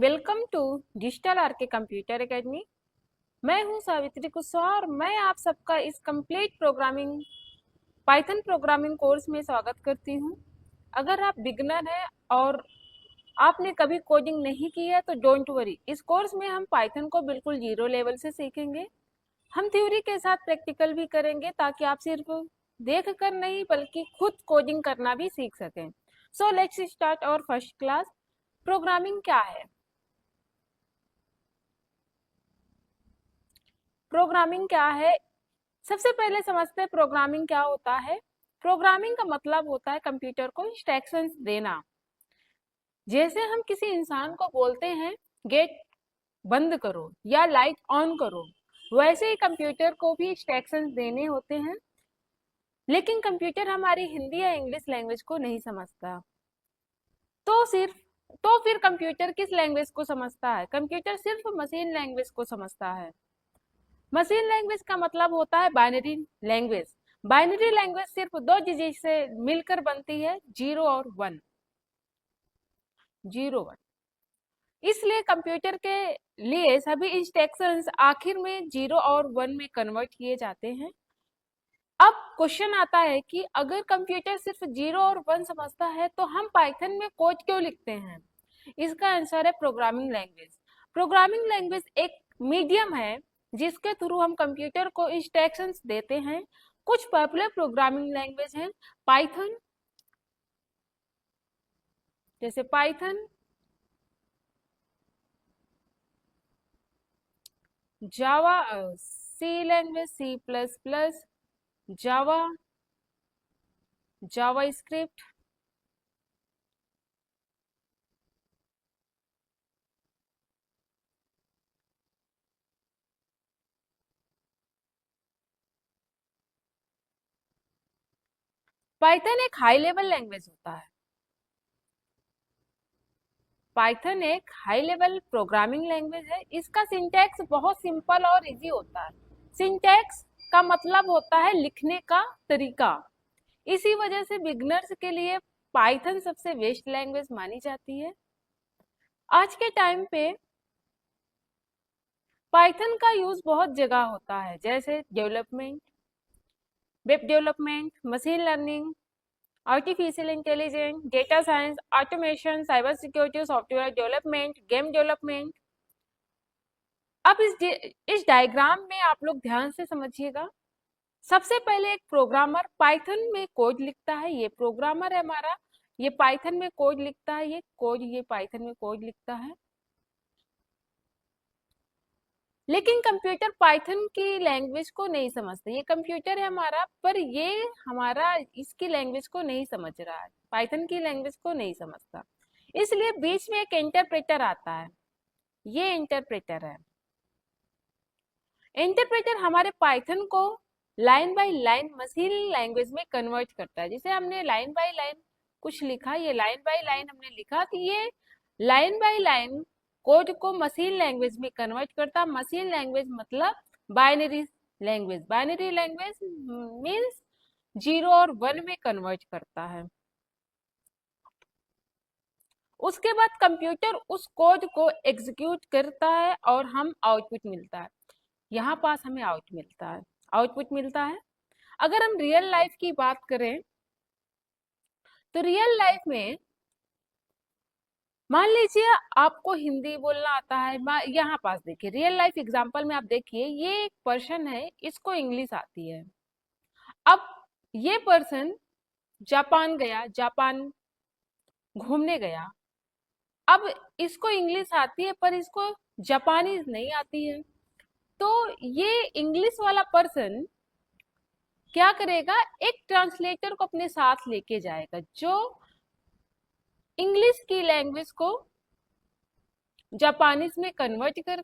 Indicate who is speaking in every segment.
Speaker 1: Welcome to digital RK computer academy. मैं हूं सावित्री कुशवाहा और मैं आप सबका इस complete programming Python programming course में स्वागत करती हूं। अगर आप बिगनर हैं और आपने कभी कोडिंग नहीं की है तो डोंट वरी, इस कोर्स में हम पाइथन को बिल्कुल जीरो लेवल से सीखेंगे। हम थ्योरी के साथ प्रैक्टिकल भी करेंगे ताकि आप सिर्फ देख कर नहीं बल्कि खुद कोडिंग करना भी सीख सकें। सो लेट्स स्टार्ट और फर्स्ट क्लास। प्रोग्रामिंग क्या है? प्रोग्रामिंग क्या है? सबसे पहले समझते हैं प्रोग्रामिंग क्या होता है। प्रोग्रामिंग का मतलब होता है कंप्यूटर को इंस्ट्रक्शंस देना। जैसे हम किसी इंसान को बोलते हैं गेट बंद करो या लाइट ऑन करो, वैसे ही कंप्यूटर को भी इंस्ट्रक्शंस देने होते हैं। लेकिन कंप्यूटर हमारी हिंदी या इंग्लिश लैंग्वेज को नहीं समझता। तो सिर्फ तो फिर कंप्यूटर किस लैंग्वेज को समझता है? कंप्यूटर सिर्फ मशीन लैंग्वेज को समझता है। मशीन लैंग्वेज का मतलब होता है बाइनरी लैंग्वेज। बाइनरी लैंग्वेज सिर्फ दो डिजिट से मिलकर बनती है, जीरो और वन। Zero one. इसलिए कंप्यूटर के लिए सभी इंस्ट्रक्शंस आखिर में जीरो और वन में कन्वर्ट किए जाते हैं। अब क्वेश्चन आता है कि अगर कंप्यूटर सिर्फ जीरो और वन समझता है तो हम पाइथन में कोड क्यों लिखते हैं? इसका आंसर है प्रोग्रामिंग लैंग्वेज। प्रोग्रामिंग लैंग्वेज एक मीडियम है जिसके थ्रू हम कंप्यूटर को इंस्ट्रक्शंस देते हैं। कुछ पॉपुलर प्रोग्रामिंग लैंग्वेज हैं पाइथन, जैसे पाइथन, जावा, सी लैंग्वेज, सी प्लस प्लस, जावा, जावा स्क्रिप्ट। पाइथन एक हाई लेवल लैंग्वेज होता है। पाइथन एक हाई लेवल प्रोग्रामिंग लैंग्वेज है। इसका सिंटैक्स बहुत सिंपल और इजी होता है। सिंटैक्स का मतलब होता है लिखने का तरीका। इसी वजह से बिगनर्स के लिए पाइथन सबसे बेस्ट लैंग्वेज मानी जाती है। आज के टाइम पे पाइथन का यूज बहुत जगह होता है, जैसे development, web development, machine learning, artificial intelligence, data science, automation, cyber security, software development, game development. अब इस डायग्राम में आप लोग ध्यान से समझिएगा। सबसे पहले एक प्रोग्रामर पाइथन में कोड लिखता है। ये प्रोग्रामर है हमारा, ये पाइथन में कोड लिखता है, ये पाइथन में कोड लिखता है। लेकिन कंप्यूटर पाइथन की लैंग्वेज को नहीं समझता। ये कंप्यूटर है हमारा, पर ये हमारा इसकी लैंग्वेज को नहीं समझ रहा है, पाइथन की लैंग्वेज को नहीं समझता। इसलिए बीच में एक इंटरप्रेटर आता है। ये इंटरप्रेटर है। इंटरप्रेटर हमारे पाइथन को line by line machine language में कन्वर्ट करता है। जैसे हमने लाइन बाय लाइन कुछ लिखा, ये लाइन बाय लाइन हमने लिखा, तो ये लाइन बाय लाइन कोड को मशीन लैंग्वेज में कन्वर्ट करता। मशीन लैंग्वेज मतलब binary language. Binary language means zero और वन में कन्वर्ट करता है। उसके बाद कंप्यूटर उस कोड को एग्जीक्यूट करता है और हम आउटपुट मिलता है। यहाँ पास हमें आउटपुट मिलता है। अगर हम रियल लाइफ की बात करें तो रियल लाइफ में मान लीजिए आपको हिंदी बोलना आता है। यहाँ पास देखिए, रियल लाइफ एग्जांपल में आप देखिए, ये एक पर्सन है, इसको इंग्लिश आती है। अब ये पर्सन जापान गया, जापान घूमने गया। अब इसको इंग्लिश आती है पर इसको जापानीज नहीं आती है। तो ये इंग्लिश वाला पर्सन क्या करेगा, एक ट्रांसलेटर को अपने साथ लेके जाएगा जो इंग्लिश की लैंग्वेज को जापानीज में कन्वर्ट कर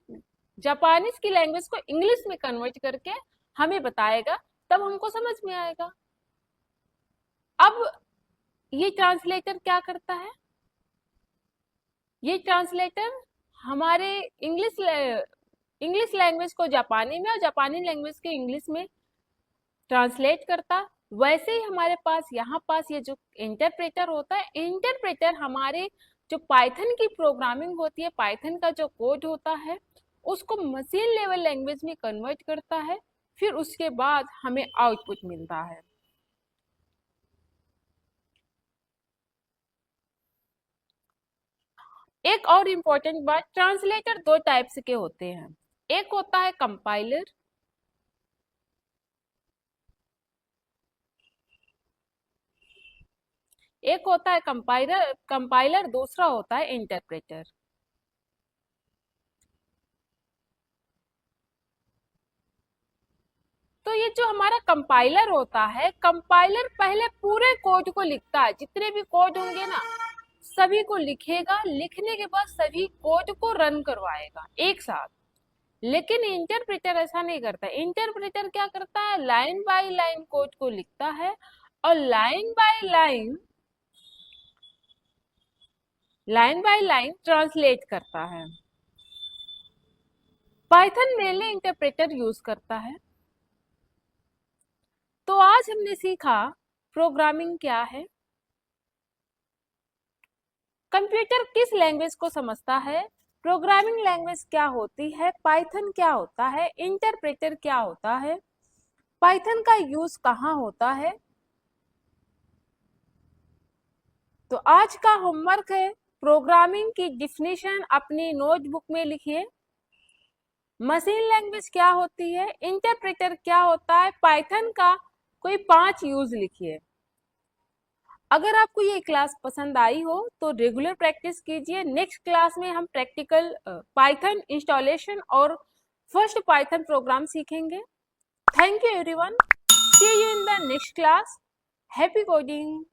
Speaker 1: जापानीज की लैंग्वेज को इंग्लिश में कन्वर्ट करके हमें बताएगा, तब हमको समझ में आएगा। अब ये ट्रांसलेटर क्या करता है, ये ट्रांसलेटर हमारे इंग्लिश लैंग्वेज को जापानी में और जापानी लैंग्वेज के इंग्लिश में ट्रांसलेट करता। वैसे ही हमारे पास यहाँ पास ये जो इंटरप्रेटर होता है, इंटरप्रेटर हमारे जो पाइथन की प्रोग्रामिंग होती है, पाइथन का जो कोड होता है उसको मशीन लेवल लैंग्वेज में कन्वर्ट करता है, फिर उसके बाद हमें आउटपुट मिलता है। एक और इम्पोर्टेंट बात, ट्रांसलेटर दो टाइप्स के होते हैं। एक होता है कंपाइलर, एक होता है कंपाइलर, दूसरा होता है इंटरप्रेटर। तो ये जो हमारा कंपाइलर होता है, कंपाइलर पहले पूरे कोड को लिखता है, जितने भी कोड होंगे ना सभी को लिखेगा, लिखने के बाद सभी कोड को रन करवाएगा एक साथ। लेकिन इंटरप्रेटर ऐसा नहीं करता। इंटरप्रेटर क्या करता है, लाइन बाय लाइन कोड को लिखता है और लाइन बाय लाइन ट्रांसलेट करता है। पाइथन मेनली इंटरप्रेटर यूज करता है। तो आज हमने सीखा प्रोग्रामिंग क्या है, कंप्यूटर किस लैंग्वेज को समझता है, प्रोग्रामिंग लैंग्वेज क्या होती है, पाइथन क्या होता है, इंटरप्रेटर क्या होता है, पाइथन का यूज कहाँ होता है। तो आज का होमवर्क है, प्रोग्रामिंग की डिफिनीशन अपनी नोटबुक में लिखिए। मशीन लैंग्वेज क्या होती है, इंटरप्रेटर क्या होता है, पाइथन का कोई 5 यूज लिखिए। अगर आपको ये क्लास पसंद आई हो तो रेगुलर प्रैक्टिस कीजिए। नेक्स्ट क्लास में हम प्रैक्टिकल पाइथन इंस्टॉलेशन और फर्स्ट पाइथन प्रोग्राम सीखेंगे। Thank you everyone, see you in the next class. Happy coding.